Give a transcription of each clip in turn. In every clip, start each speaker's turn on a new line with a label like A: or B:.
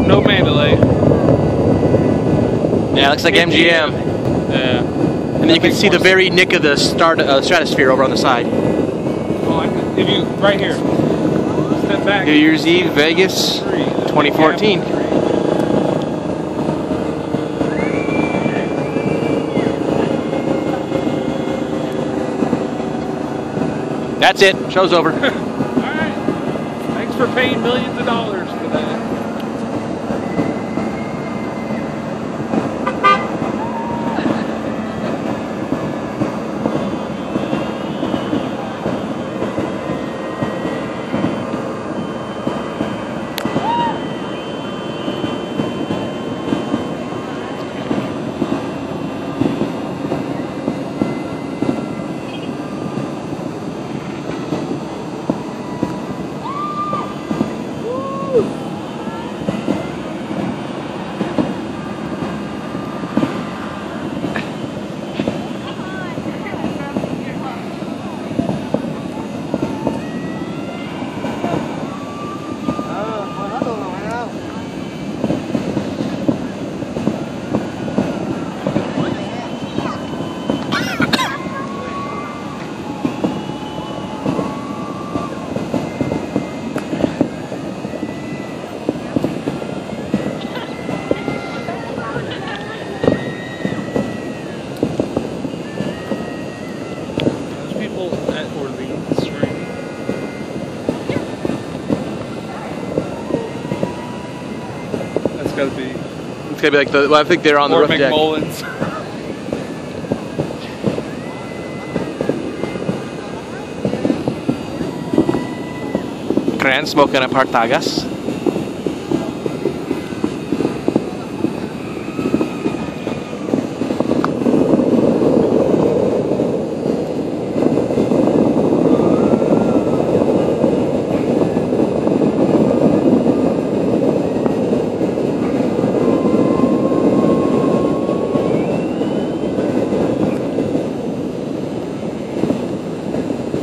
A: No Mandalay.
B: Yeah, looks like MGM.
A: Yeah.
B: And then you can see the very nick of the stratosphere over on the side.
A: Oh, if you right here. Step back.
B: New Year's Eve, Vegas, 2014. That's it. Show's over.
A: All right. Thanks for paying millions of dollars for that. Gotta be.
B: It's gonna be like the. Well, I think they're on the roof deck.
A: McMullins.
B: Cran smoking a Partagas.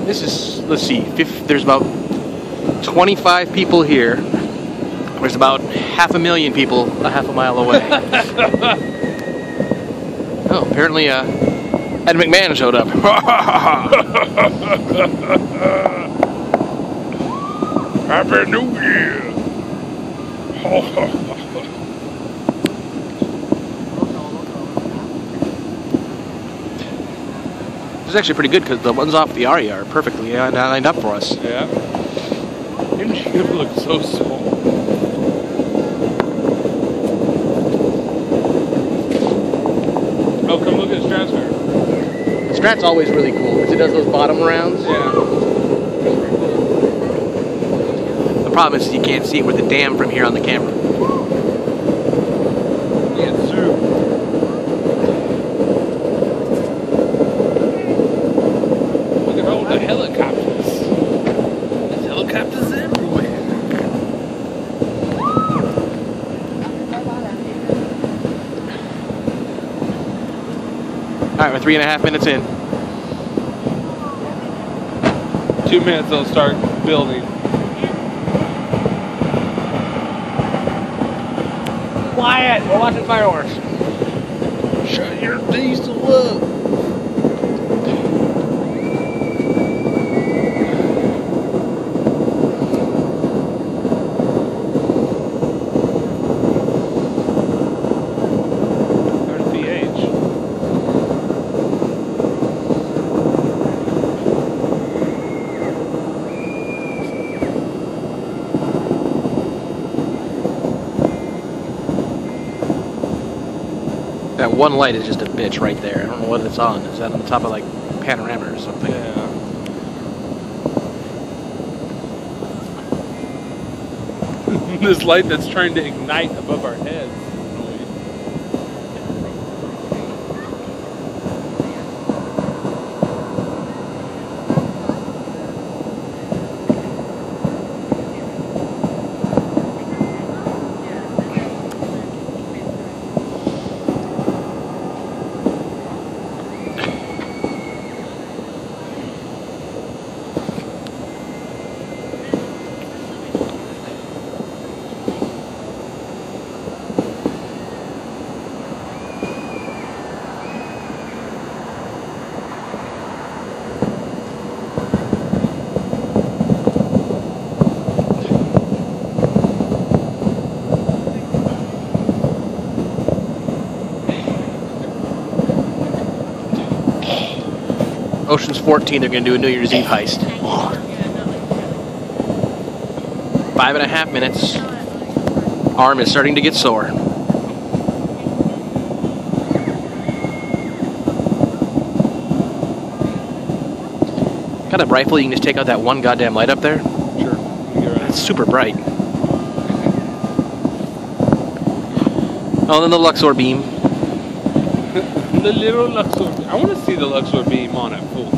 B: This is, let's see, there's about 25 people here. There's about 500,000 people a half a mile away. Oh, apparently Ed McMahon showed up.
A: Happy New Year!
B: This is actually pretty good because the ones off the Aria are perfectly lined up for us.
A: Yeah. MGM looks so small. Oh, come look at the Stratosphere.
B: The Strat's always really cool because it does those bottom rounds.
A: Yeah.
B: The problem is you can't see it with the dam from here on the camera.
A: Yeah, it's true. Look at all the helicopters. There's helicopters everywhere.
B: Alright, we're 3.5 minutes in.
A: 2 minutes they'll start building.
B: Quiet! We're watching fireworks.
A: Shut your diesel up.
B: That one light is just a bitch right there. I don't know what it's on. Is that on the top of like panorama or something?
A: Yeah. This light that's trying to ignite above our heads.
B: Ocean's 14, they're going to do a New Year's Eve heist. 5.5 minutes. Arm is starting to get sore. Kind of rifle, you can just take out that one goddamn light up there.
A: Sure.
B: It's super bright. Oh, and then the Luxor beam.
A: The little Luxor. I want to see the Luxor beam on at full.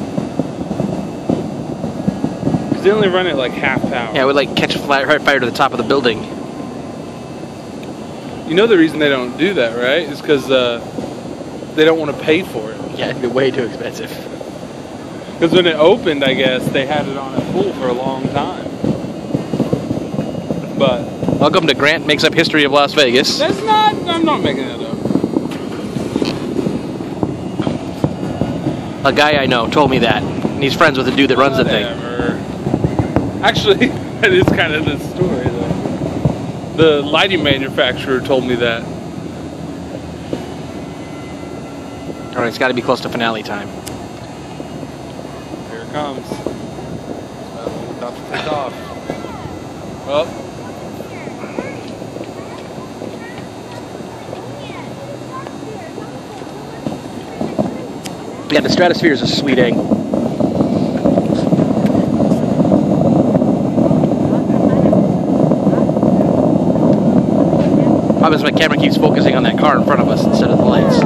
A: Because they only run it like half power.
B: Yeah, it would like catch fire to the top of the building.
A: You know the reason they don't do that, right? Is because they don't want to pay for it.
B: Yeah, it'd be way too expensive.
A: Because when it opened, I guess, they had it on at full for a long time. But
B: welcome to Grant Makes Up History of Las Vegas.
A: that's not, I'm not making that up.
B: A guy I know told me that. And he's friends with the dude that runs the thing.
A: Actually, that is kind of the story, though. The lighting manufacturer told me that.
B: Alright, it's got to be close to finale time.
A: Here it comes. It's about to take off. Well.
B: Yeah, the Stratosphere is a sweet egg. Problem is my camera keeps focusing on that car in front of us instead of the lights.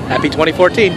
B: Happy 2014.